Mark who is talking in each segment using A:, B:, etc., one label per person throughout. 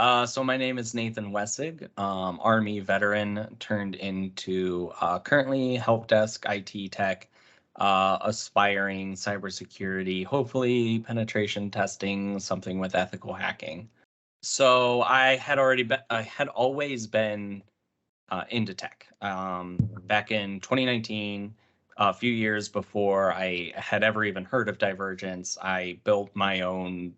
A: So my name is Nathan Wesig, Army veteran turned into currently help desk IT tech, aspiring cybersecurity, hopefully penetration testing, something with ethical hacking. So I had always been into tech. Back in 2019, a few years before I had ever even heard of Divergence, I built my own.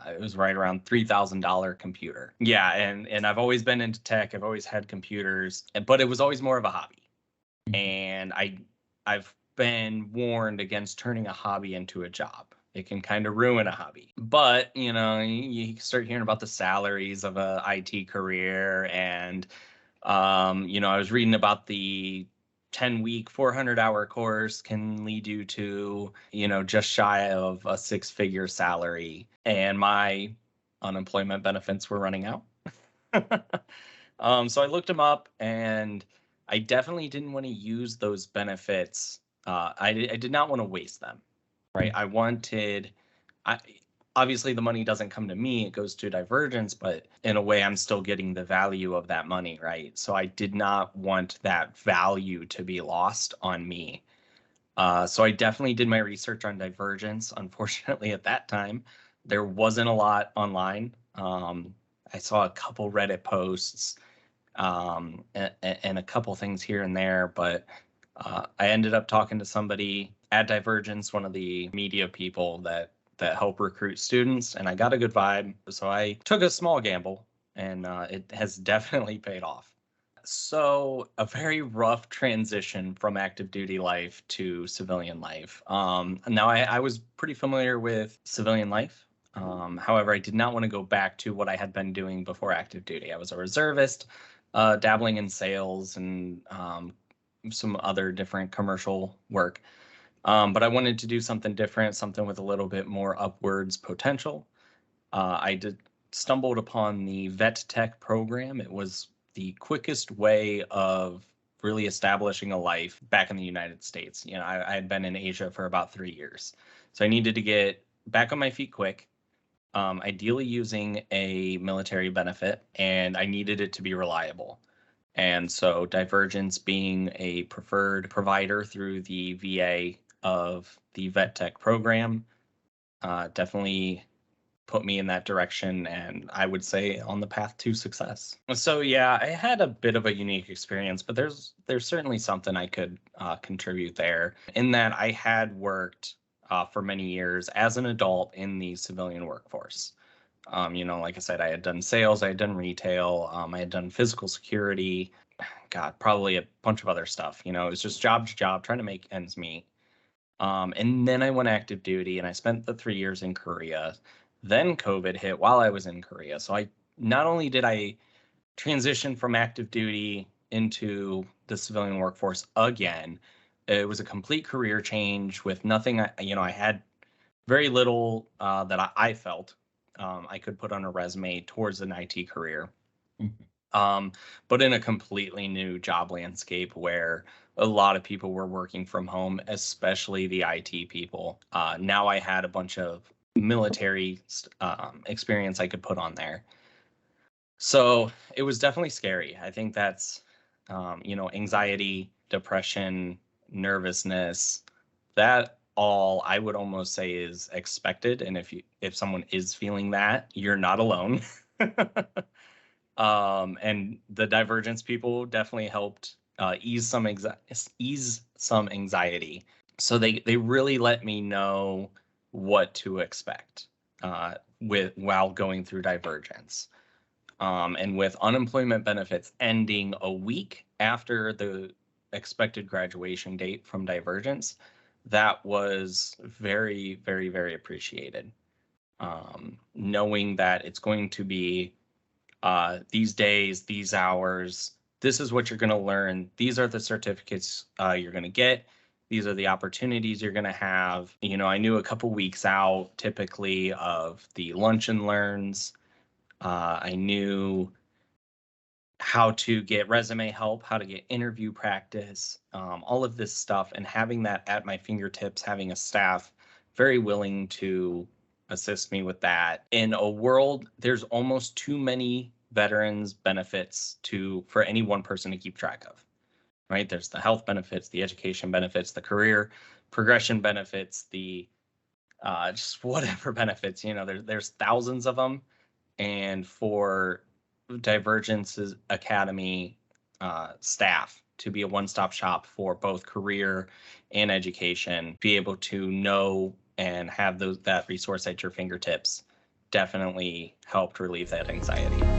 A: It was right around $3,000 computer. Yeah, and I've always been into tech. I've always had computers, but it was always more of a hobby. And I've been warned against turning a hobby into a job. It can kind of ruin a hobby. But, you start hearing about the salaries of a IT career and I was reading about the 10-week, 400-hour course can lead you to, just shy of a six-figure salary. And my unemployment benefits were running out. So I looked them up and I definitely didn't want to use those benefits. I did not want to waste them, right? I obviously the money doesn't come to me, it goes to Divergence, but in a way I'm still getting the value of that money, right? So I did not want that value to be lost on me. So I definitely did my research on Divergence. Unfortunately, at that time, there wasn't a lot online. I saw a couple Reddit posts and a couple things here and there, but I ended up talking to somebody at Divergence, one of the media people that help recruit students, and I got a good vibe. So I took a small gamble, and it has definitely paid off. So a very rough transition from active duty life to civilian life. Now I was pretty familiar with civilian life. However, I did not want to go back to what I had been doing before active duty. I was a reservist, dabbling in sales and some other different commercial work. But I wanted to do something different, something with a little bit more upwards potential. I stumbled upon the vet tech program. It was the quickest way of really establishing a life back in the United States. I had been in Asia for about 3 years. So I needed to get back on my feet quick, ideally using a military benefit, and I needed it to be reliable. And so Divergence being a preferred provider through the VA of the vet tech program definitely put me in that direction, and I would say on the path to success. So yeah, I had a bit of a unique experience, but there's certainly something I could contribute there in that I had worked for many years as an adult in the civilian workforce. Like I said, I had done sales, I had done retail, I had done physical security, God, probably a bunch of other stuff. It was just job to job, trying to make ends meet. And then I went active duty and I spent the 3 years in Korea. Then COVID hit while I was in Korea. So I not only did I transition from active duty into the civilian workforce again, it was a complete career change with nothing. I had very little that I felt I could put on a resume towards an IT career. But in a completely new job landscape where a lot of people were working from home, especially the IT people. Now I had a bunch of military experience I could put on there. So it was definitely scary. I think that's, anxiety, depression, nervousness, that all I would almost say is expected. And if someone is feeling that, you're not alone. And the Divergence people definitely helped ease some anxiety. So they really let me know what to expect while going through Divergence. And with unemployment benefits ending a week after the expected graduation date from Divergence, that was very, very, very appreciated. Knowing that it's going to be these days, these hours, this is what you're going to learn. These are the certificates you're going to get. These are the opportunities you're going to have. I knew a couple weeks out typically of the lunch and learns. I knew how to get resume help, how to get interview practice, all of this stuff, and having that at my fingertips, having a staff very willing to assist me with that. In a world, there's almost too many veterans benefits for any one person to keep track of, right? There's the health benefits, the education benefits, the career progression benefits, the just whatever benefits, there's thousands of them. And for Divergence's Academy staff to be a one-stop shop for both career and education, be able to know and have that resource at your fingertips definitely helped relieve that anxiety.